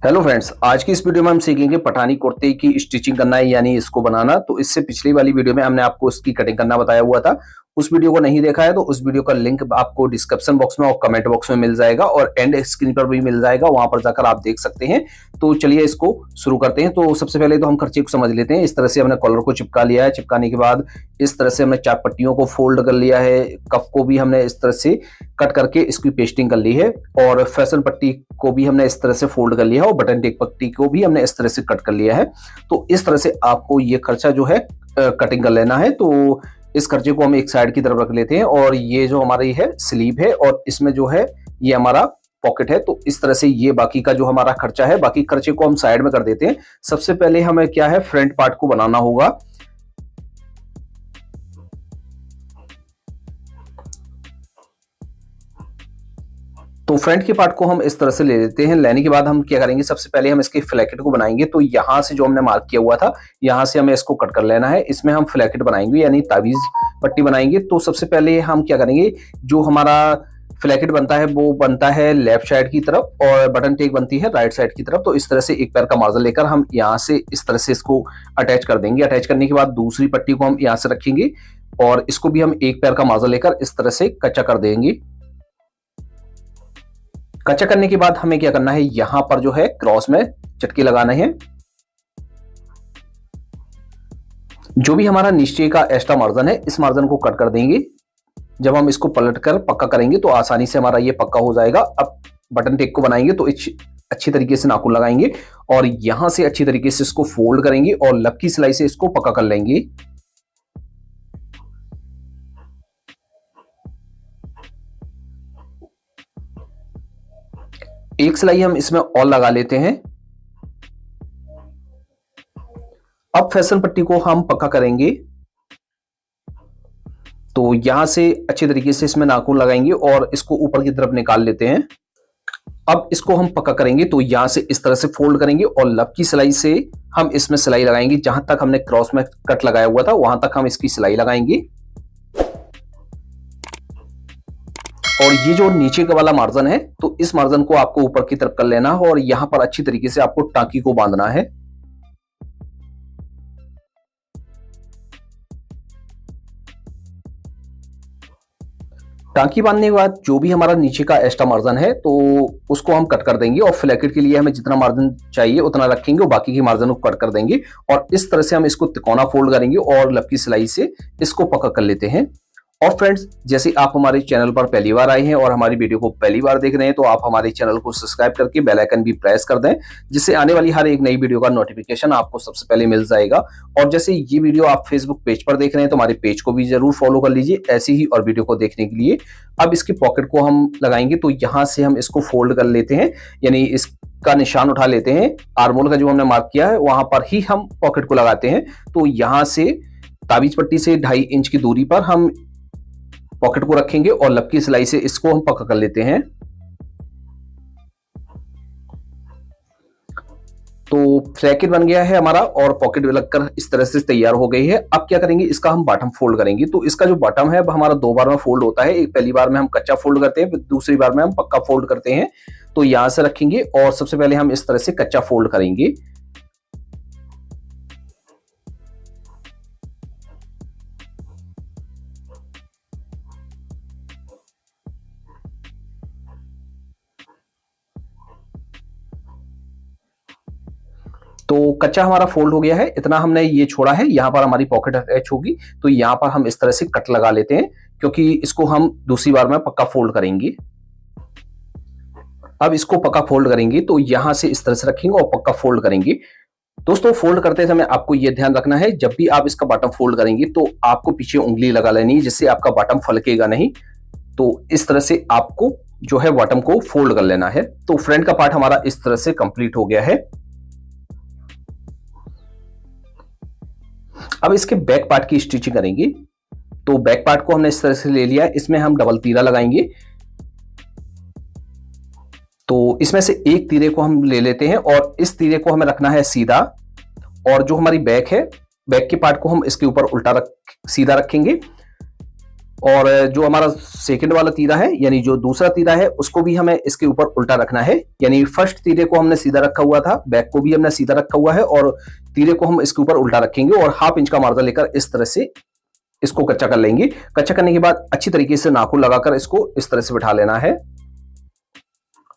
Hello friends, आज की इस वीडियो में हम सीखेंगे पठानी कुर्ते की स्टिचिंग करना है यानी इसको बनाना। तो इससे पिछली वाली वीडियो में हमने आपको इसकी कटिंग करना बताया हुआ था। उस वीडियो को नहीं देखा है तो उस वीडियो का लिंक आपको डिस्क्रिप्शन बॉक्स में और कमेंट बॉक्स में मिल जाएगा और एंड स्क्रीन पर भी मिल जाएगा, वहां पर जाकर आप देख सकते हैं। तो चलिए इसको शुरू करते हैं। तो सबसे पहले तो हम खर्चे को समझ लेते हैं। इस तरह से हमने कॉलर को चिपका लिया है। चिपकाने के बाद इस तरह से हमने चार पट्टियों को फोल्ड कर लिया है। कफ को भी हमने इस तरह से कट करके इसकी पेस्टिंग कर ली है और फैशन पट्टी को भी हमने इस तरह से फोल्ड कर लिया है और बटन टेक पट्टी को भी हमने इस तरह से कट कर लिया है। तो इस तरह से आपको ये खर्चा जो है कटिंग कर लेना है। तो इस खर्चे को हम एक साइड की तरफ रख लेते हैं और ये जो हमारी है स्लीव है और इसमें जो है ये हमारा पॉकेट है। तो इस तरह से ये बाकी का जो हमारा खर्चा है, बाकी खर्चे को हम साइड में कर देते हैं। सबसे पहले हमें क्या है, फ्रंट पार्ट को बनाना होगा। तो फ्रंट के पार्ट को हम इस तरह से ले लेते हैं। लेने के बाद हम क्या करेंगे, सबसे पहले हम इसके फ्लैकेट को बनाएंगे। तो यहां से जो हमने मार्क किया हुआ था, यहां से हमें इसको कट कर लेना है। इसमें हम फ्लैकेट बनाएंगे यानी ताबीज पट्टी बनाएंगे। तो सबसे पहले हम क्या करेंगे, जो हमारा फ्लैकेट बनता है वो बनता है लेफ्ट साइड की तरफ और बटन टेक बनती है राइट साइड की तरफ। तो इस तरह से एक पैर का मार्जिन लेकर हम यहाँ से इस तरह से इसको अटैच कर देंगे। अटैच करने के बाद दूसरी पट्टी को हम यहाँ से रखेंगे और इसको भी हम एक पैर का मार्जिन लेकर इस तरह से कच्चा कर देंगे। कच्चा करने के बाद हमें क्या करना है, यहां पर जो है क्रॉस में चटके लगाने हैं। जो भी हमारा नीचे का एक्स्ट्रा मार्जिन है, इस मार्जिन को कट कर देंगे। जब हम इसको पलटकर पक्का करेंगे तो आसानी से हमारा ये पक्का हो जाएगा। अब बटन टेक को बनाएंगे तो अच्छी तरीके से नाखून लगाएंगे और यहां से अच्छी तरीके से इसको फोल्ड करेंगे और लब की सिलाई से इसको पक्का कर लेंगे। एक सिलाई हम इसमें और लगा लेते हैं। अब फैशन पट्टी को हम पक्का करेंगे। तो यहां से अच्छी तरीके से इसमें नाखून लगाएंगे और इसको ऊपर की तरफ निकाल लेते हैं। अब इसको हम पक्का करेंगे तो यहां से इस तरह से फोल्ड करेंगे और लब की सिलाई से हम इसमें सिलाई लगाएंगे। जहां तक हमने क्रॉस में कट लगाया हुआ था वहां तक हम इसकी सिलाई लगाएंगे। और ये जो नीचे का वाला मार्जिन है, तो इस मार्जिन को आपको ऊपर की तरफ कर लेना है और यहां पर अच्छी तरीके से आपको टांकी को बांधना है। टांकी बांधने के बाद जो भी हमारा नीचे का एक्स्ट्रा मार्जिन है तो उसको हम कट कर देंगे और फ्लैकेट के लिए हमें जितना मार्जिन चाहिए उतना रखेंगे और बाकी के मार्जिन को कट कर देंगे। और इस तरह से हम इसको तिकोना फोल्ड करेंगे और लब की सिलाई से इसको पक्का कर लेते हैं। और फ्रेंड्स, जैसे आप हमारे चैनल पर पहली बार आए हैं और हमारी वीडियो को पहली बार देख रहे हैं तो आप हमारे चैनल को सब्सक्राइब करके बेल आइकन भी प्रेस कर दें, जिससे आने वाली हर एक नई वीडियो का नोटिफिकेशन आपको सबसे पहले मिल जाएगा। और जैसे ये वीडियो आप फेसबुक पेज पर देख रहे हैं तो हमारे पेज को भी जरूर फॉलो कर लीजिए ऐसी ही और वीडियो को देखने के लिए। अब इसकी पॉकेट को हम लगाएंगे तो यहाँ से हम इसको फोल्ड कर लेते हैं, यानी इसका निशान उठा लेते हैं। आर्मोल का जो हमने मार्क किया है वहां पर ही हम पॉकेट को लगाते हैं। तो यहाँ से ताबीज पट्टी से 2.5 इंच की दूरी पर हम पॉकेट को रखेंगे और लब की सिलाई से इसको हम पक्का कर लेते हैं। तो फ्लैकेट बन गया है हमारा और पॉकेट लगकर इस तरह से तैयार हो गई है। अब क्या करेंगे, इसका हम बॉटम फोल्ड करेंगे। तो इसका जो बॉटम है हमारा 2 बार में फोल्ड होता है। एक पहली बार में हम कच्चा फोल्ड करते हैं, दूसरी बार में हम पक्का फोल्ड करते हैं। तो यहां से रखेंगे और सबसे पहले हम इस तरह से कच्चा फोल्ड करेंगे। तो कच्चा हमारा फोल्ड हो गया है, इतना हमने ये छोड़ा है। यहां पर हमारी पॉकेट अटैच होगी तो यहां पर हम इस तरह से कट लगा लेते हैं, क्योंकि इसको हम दूसरी बार में पक्का फोल्ड करेंगे। अब इसको पक्का फोल्ड करेंगे तो यहां से इस तरह से रखेंगे और पक्का फोल्ड करेंगे। दोस्तों, फोल्ड करते समय आपको यह ध्यान रखना है, जब भी आप इसका बॉटम फोल्ड करेंगे तो आपको पीछे उंगली लगा लेनी है, जिससे आपका बॉटम फलकेगा नहीं। तो इस तरह से आपको जो है बॉटम को फोल्ड कर लेना है। तो फ्रंट का पार्ट हमारा इस तरह से कंप्लीट हो गया है। अब इसके बैक पार्ट की स्टिचिंग करेंगे। तो बैक पार्ट को हमने इस तरह से ले लिया, इसमें हम डबल तीरा लगाएंगे। तो इसमें से एक तीरे को हम ले लेते हैं और इस तीरे को हमें रखना है सीधा, और जो हमारी बैक है, बैक के पार्ट को हम इसके ऊपर उल्टा सीधा रखेंगे। और जो हमारा सेकंड वाला तीरा है यानी जो दूसरा तीरा है उसको भी हमें इसके ऊपर उल्टा रखना है। यानी फर्स्ट तीरे को हमने सीधा रखा हुआ था, बैक को भी हमने सीधा रखा हुआ है और तीरे को हम इसके ऊपर उल्टा रखेंगे और 1/2 इंच का मार्जिन लेकर इस तरह से इसको कच्चा कर लेंगे। कच्चा करने के बाद अच्छी तरीके से नाखून लगाकर इसको इस तरह से बिठा लेना है।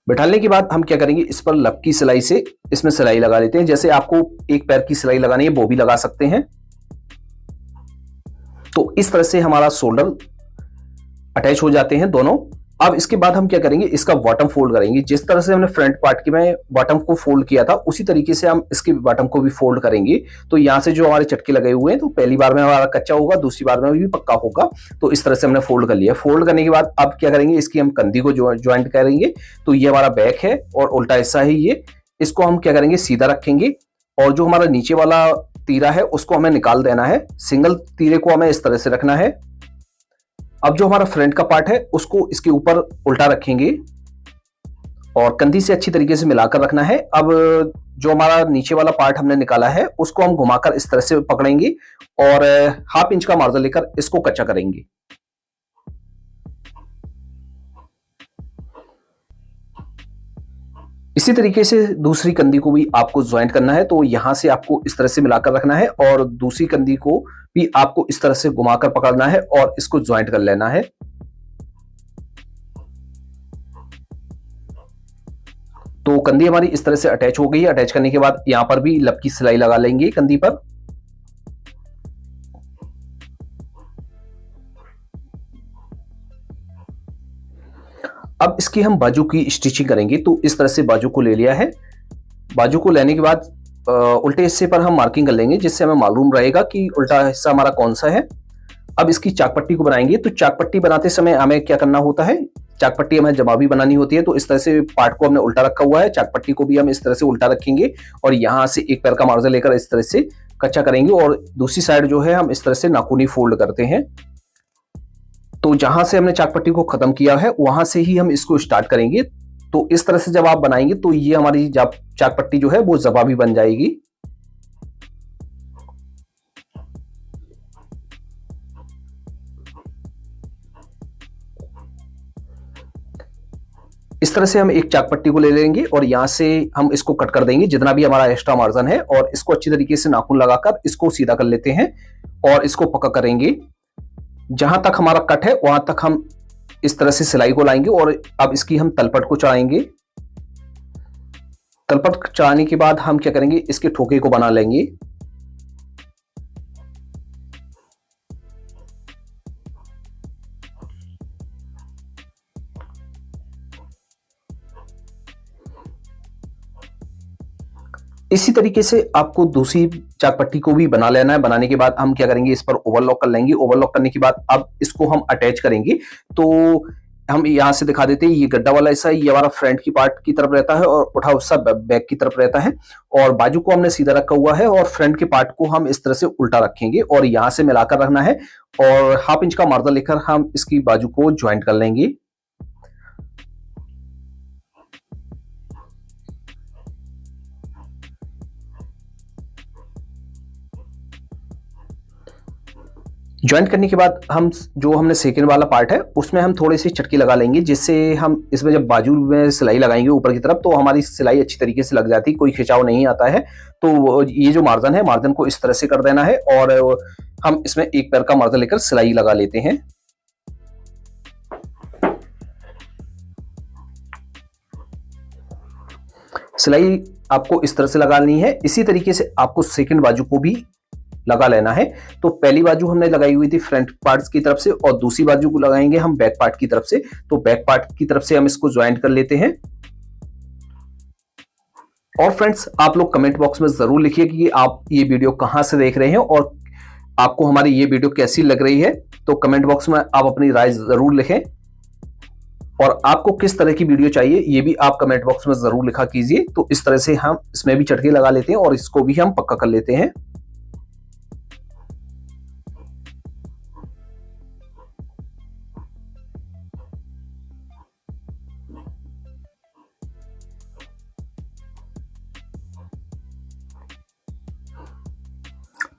बिठाने के बाद हम क्या करेंगे, इस पर लब की सिलाई से इसमें सिलाई लगा लेते हैं। जैसे आपको एक पैर की सिलाई लगानी है वो भी लगा सकते हैं। तो इस तरह से हमारा शोल्डर अटैच हो जाते हैं दोनों। अब इसके बाद हम क्या करेंगे, इसका बॉटम फोल्ड करेंगे। जिस तरह से हमने फ्रंट पार्ट के में बॉटम को फोल्ड किया था उसी तरीके से हम इसके बॉटम को भी फोल्ड करेंगे। तो यहाँ से जो हमारे चटके लगे हुए हैं तो पहली बार में हमारा कच्चा होगा, दूसरी बार में भी पक्का होगा। तो इस तरह से हमने फोल्ड कर लिया। फोल्ड करने के बाद अब क्या करेंगे, इसकी हम कंधी को ज्वाइंट करेंगे। तो ये हमारा बैक है और उल्टा हिस्सा है ये, इसको हम क्या करेंगे सीधा रखेंगे और जो हमारा नीचे वाला तीरा है उसको हमें निकाल देना है। सिंगल तीरे को हमें इस तरह से रखना है। अब जो हमारा फ्रंट का पार्ट है उसको इसके ऊपर उल्टा रखेंगे और कंधी से अच्छी तरीके से मिलाकर रखना है। अब जो हमारा नीचे वाला पार्ट हमने निकाला है उसको हम घुमाकर इस तरह से पकड़ेंगे और 1/2 इंच का मार्जिन लेकर इसको कच्चा करेंगे। इसी तरीके से दूसरी कंधी को भी आपको ज्वाइंट करना है। तो यहां से आपको इस तरह से मिलाकर रखना है और दूसरी कंधी को भी आपको इस तरह से घुमाकर पकड़ना है और इसको ज्वाइंट कर लेना है। तो कंधी हमारी इस तरह से अटैच हो गई है। अटैच करने के बाद यहां पर भी लब की सिलाई लगा लेंगे कंधी पर। अब इसकी हम बाजू की स्टिचिंग करेंगे। तो इस तरह से बाजू को ले लिया है। बाजू को लेने के बाद उल्टे हिस्से पर हम मार्किंग कर लेंगे जिससे हमें मालूम रहेगा कि उल्टा हिस्सा हमारा कौन सा है। अब इसकी चाक पट्टी को बनाएंगे। तो चाक पट्टी बनाते समय हमें क्या करना होता है, चाक पट्टी हमें जवाबी बनानी होती है। तो इस तरह से पार्ट को हमने उल्टा रखा हुआ है, चाक पट्टी को भी हम इस तरह से उल्टा रखेंगे और यहां से एक पैर का मार्जिन लेकर इस तरह से कच्चा करेंगे और दूसरी साइड जो है हम इस तरह से नाखूनी फोल्ड करते हैं। तो जहां से हमने चाक पट्टी को खत्म किया है वहां से ही हम इसको स्टार्ट करेंगे। तो इस तरह से जब आप बनाएंगे तो ये हमारी चाक पट्टी जो है वो जवाबी बन जाएगी। इस तरह से हम एक चाक पट्टी को ले लेंगे और यहां से हम इसको कट कर देंगे जितना भी हमारा एक्स्ट्रा मार्जिन है और इसको अच्छी तरीके से नाखून लगाकर इसको सीधा कर लेते हैं और इसको पक्का करेंगे। जहां तक हमारा कट है वहां तक हम इस तरह से सिलाई को लाएंगे और अब इसकी हम तलपट को चढ़ाएंगे। तलपट चढ़ाने के बाद हम क्या करेंगे, इसके ठोके को बना लेंगे। इसी तरीके से आपको दूसरी चाक पट्टी को भी बना लेना है। बनाने के बाद हम क्या करेंगे, इस पर ओवरलॉक कर लेंगे। ओवरलॉक करने के बाद अब इसको हम अटैच करेंगे। तो हम यहां से दिखा देते हैं, ये गड्ढा वाला हिस्सा ये हमारा फ्रंट की पार्ट की तरफ रहता है और उठा हिस्सा बैक की तरफ रहता है और बाजू को हमने सीधा रखा हुआ है और फ्रंट के पार्ट को हम इस तरह से उल्टा रखेंगे और यहां से मिलाकर रखना है और 1/2 इंच का मार्जिन लेकर हम इसकी बाजू को ज्वाइंट कर लेंगे। ज्वाइंट करने के बाद हम जो हमने सेकंड वाला पार्ट है उसमें हम थोड़े से चटके लगा लेंगे जिससे हम इसमें जब बाजू में सिलाई लगाएंगे ऊपर की तरफ तो हमारी सिलाई अच्छी तरीके से लग जाती है, कोई खिंचाव नहीं आता है। तो ये जो मार्जिन है मार्जिन को इस तरह से कर देना है और हम इसमें एक पैर का मार्जिन लेकर सिलाई लगा लेते हैं। सिलाई आपको इस तरह से लगानी है। इसी तरीके से आपको सेकंड बाजू को भी लगा लेना है। तो पहली बाजू हमने लगाई हुई थी फ्रंट पार्ट्स की तरफ से और दूसरी बाजू को लगाएंगे हम बैक पार्ट की तरफ से। तो बैक पार्ट की तरफ से हम इसको ज्वाइंट कर लेते हैं। और फ्रेंड्स आप लोग कमेंट बॉक्स में जरूर लिखिए कि आप ये वीडियो कहां से देख रहे हैं और आपको हमारी ये वीडियो कैसी लग रही है। तो कमेंट बॉक्स में आप अपनी राय जरूर लिखें और आपको किस तरह की वीडियो चाहिए ये भी आप कमेंट बॉक्स में जरूर लिखा कीजिए। तो इस तरह से हम इसमें भी चटके लगा लेते हैं और इसको भी हम पक्का कर लेते हैं।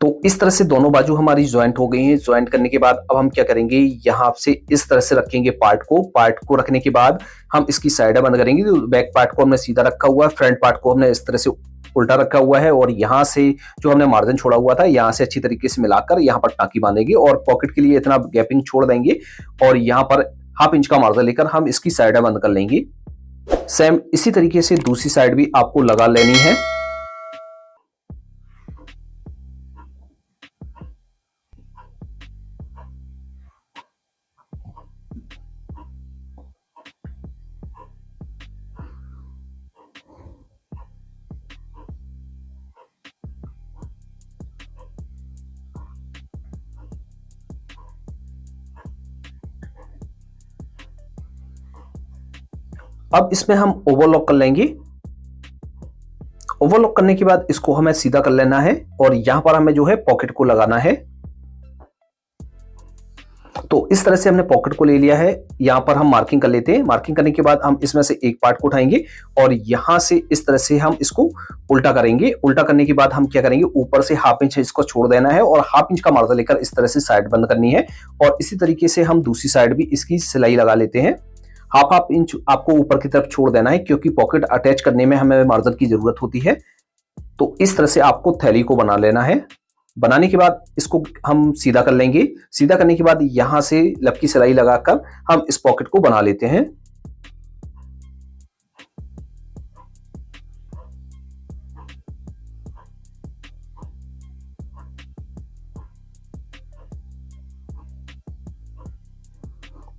तो इस तरह से दोनों बाजू हमारी ज्वाइंट हो गई हैं। ज्वाइंट करने के बाद अब हम क्या करेंगे, यहाँ से इस तरह से रखेंगे पार्ट को रखने के बाद हम इसकी साइड बंद करेंगे। तो बैक पार्ट को हमने सीधा रखा हुआ है, फ्रंट पार्ट को हमने इस तरह से उल्टा रखा हुआ है और यहाँ से जो हमने मार्जिन छोड़ा हुआ था यहाँ से अच्छी तरीके से मिलाकर यहाँ पर टाँकी बांधेंगे और पॉकेट के लिए इतना गैपिंग छोड़ देंगे और यहाँ पर 1/2 इंच का मार्जिन लेकर हम इसकी साइड बंद कर लेंगे। सेम इसी तरीके से दूसरी साइड भी आपको लगा लेनी है। अब इसमें हम ओवरलॉक कर लेंगे। ओवरलॉक करने के बाद इसको हमें सीधा कर लेना है और यहां पर हमें जो है पॉकेट को लगाना है। तो इस तरह से हमने पॉकेट को ले लिया है। यहां पर हम मार्किंग कर लेते हैं। मार्किंग करने के बाद हम इसमें से एक पार्ट को उठाएंगे और यहां से इस तरह से हम इसको उल्टा करेंगे। उल्टा करने के बाद हम क्या करेंगे, ऊपर से 1/2 इंच इसको छोड़ देना है और 1/2 इंच का मार्जिन लेकर इस तरह से साइड बंद करनी है और इसी तरीके से हम दूसरी साइड भी इसकी सिलाई लगा लेते हैं। 1/2 इंच आपको ऊपर की तरफ छोड़ देना है क्योंकि पॉकेट अटैच करने में हमें मार्जिन की जरूरत होती है। तो इस तरह से आपको थैली को बना लेना है। बनाने के बाद इसको हम सीधा कर लेंगे। सीधा करने के बाद यहां से लब की सिलाई लगाकर हम इस पॉकेट को बना लेते हैं।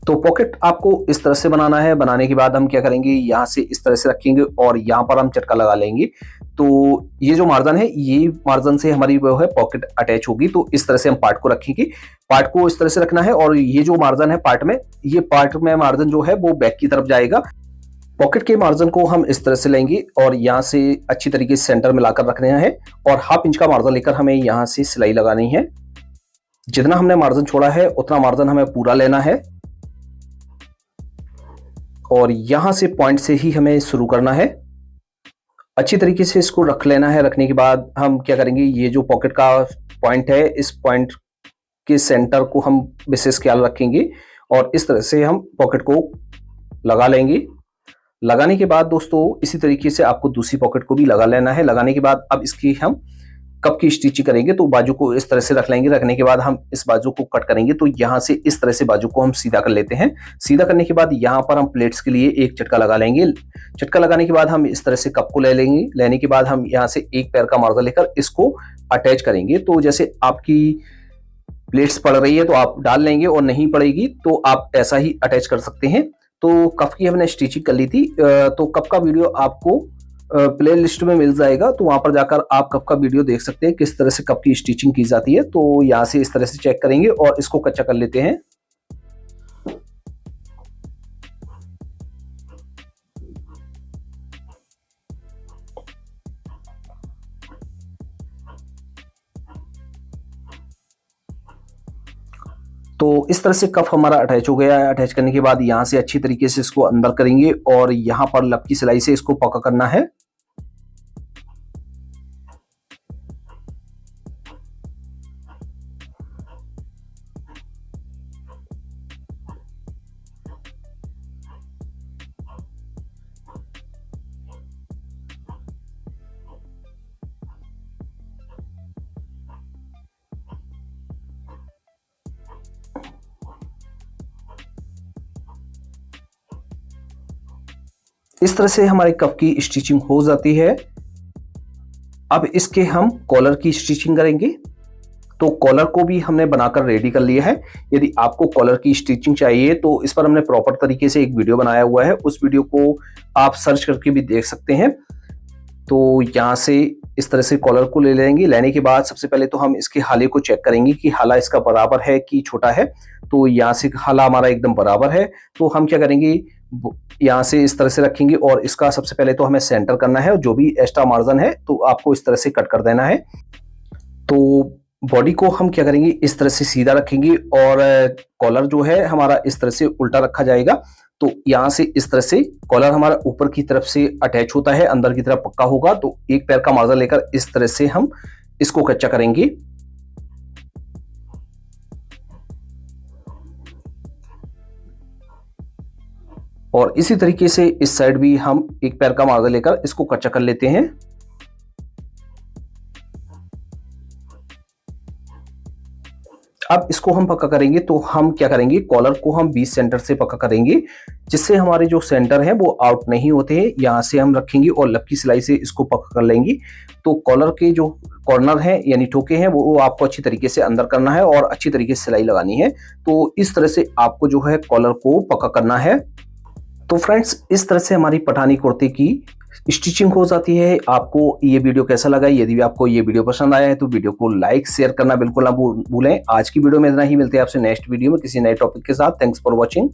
तो पॉकेट आपको इस तरह से बनाना है। बनाने के बाद हम क्या करेंगे, यहाँ से इस तरह से रखेंगे और यहाँ पर हम चटका लगा लेंगे। तो ये जो मार्जिन है, ये मार्जिन से हमारी वो है पॉकेट अटैच होगी। तो इस तरह से हम पार्ट को रखेंगे। पार्ट को इस तरह से रखना है और ये जो मार्जिन है पार्ट में, ये पार्ट में मार्जिन जो है वो बैक की तरफ जाएगा। पॉकेट के मार्जिन को हम इस तरह से लेंगे और यहाँ से अच्छी तरीके से सेंटर मिलाकर रखना है और 1/2 इंच का मार्जिन लेकर हमें यहाँ से सिलाई लगानी है। जितना हमने मार्जिन छोड़ा है उतना मार्जिन हमें पूरा लेना है और यहां से पॉइंट से ही हमें शुरू करना है। अच्छी तरीके से इसको रख लेना है। रखने के बाद हम क्या करेंगे, ये जो पॉकेट का पॉइंट है, इस पॉइंट के सेंटर को हम विशेष ख्याल रखेंगे और इस तरह से हम पॉकेट को लगा लेंगे। लगाने के बाद दोस्तों इसी तरीके से आपको दूसरी पॉकेट को भी लगा लेना है। लगाने के बाद अब इसकी हम कप की स्टिचिंग करेंगे। तो बाजू को इस तरह से रख लेंगे। रखने के बाद हम इस बाजू को कट करेंगे। तो यहाँ से इस तरह से बाजू को हम सीधा कर लेते हैं। सीधा करने के बाद यहाँ पर हम प्लेट्स के लिए एक चटका लगा लेंगे। चटका लगाने के बाद हम इस तरह से कप को ले लेंगे। लेने के बाद हम यहाँ से एक पैर का मार्जिन लेकर इसको अटैच करेंगे। तो जैसे आपकी प्लेट्स पड़ रही है तो आप डाल लेंगे और नहीं पड़ेगी तो आप ऐसा ही अटैच कर सकते हैं। तो कप की हमने स्टिचिंग कर ली थी। तो कप का वीडियो आपको प्ले लिस्ट में मिल जाएगा। तो वहां पर जाकर आप कप का वीडियो देख सकते हैं किस तरह से कप की स्टिचिंग की जाती है। तो यहाँ से इस तरह से चेक करेंगे और इसको कच्चा कर लेते हैं। तो इस तरह से कप हमारा अटैच हो गया है। अटैच करने के बाद यहाँ से अच्छी तरीके से इसको अंदर करेंगे और यहाँ पर लब की सिलाई से इसको पक्का करना है। इस तरह से हमारे कप की स्टिचिंग हो जाती है। अब इसके हम कॉलर की स्टिचिंग करेंगे। तो कॉलर को भी हमने बनाकर रेडी कर लिया है। यदि आपको कॉलर की स्टिचिंग चाहिए तो इस पर हमने प्रॉपर तरीके से एक वीडियो बनाया हुआ है। उस वीडियो को आप सर्च करके भी देख सकते हैं। तो यहाँ से इस तरह से कॉलर को ले लेंगे। लेने के बाद सबसे पहले तो हम इसके हाले को चेक करेंगे कि हाला इसका बराबर है कि छोटा है। तो यहाँ से हाला हमारा एकदम बराबर है। तो हम क्या करेंगे, यहाँ से इस तरह से रखेंगे और इसका सबसे पहले तो हमें सेंटर करना है। जो भी एक्स्ट्रा मार्जिन है तो आपको इस तरह से कट कर देना है। तो बॉडी को हम क्या करेंगे, इस तरह से सीधा रखेंगे और कॉलर जो है हमारा इस तरह से उल्टा रखा जाएगा। तो यहाँ से इस तरह से कॉलर हमारा ऊपर की तरफ से अटैच होता है, अंदर की तरफ पक्का होगा। तो एक पैर का मार्जिन लेकर इस तरह से हम इसको कच्चा करेंगे। और इसी तरीके से इस साइड भी हम एक पैर का मार्जिन लेकर इसको कच्चा कर लेते हैं। अब इसको हम पक्का करेंगे तो हम क्या करेंगे, कॉलर को हम 20 सेंटर से पक्का करेंगे, जिससे हमारे जो सेंटर है वो आउट नहीं होते हैं। यहाँ से हम रखेंगे और लक्की सिलाई से इसको पक्का कर लेंगे। तो कॉलर के जो कॉर्नर है यानी ठोके हैं वो आपको अच्छी तरीके से अंदर करना है और अच्छी तरीके से सिलाई लगानी है। तो इस तरह से आपको जो है कॉलर को पक्का करना है। तो फ्रेंड्स, इस तरह से हमारी पठानी कुर्ते की स्टिचिंग हो जाती है। आपको ये वीडियो कैसा लगा? यदि आपको ये वीडियो पसंद आया है तो वीडियो को लाइक शेयर करना बिल्कुल ना भूलें। आज की वीडियो में इतना ही, मिलते हैं आपसे नेक्स्ट वीडियो में किसी नए टॉपिक के साथ। Thanks for watching.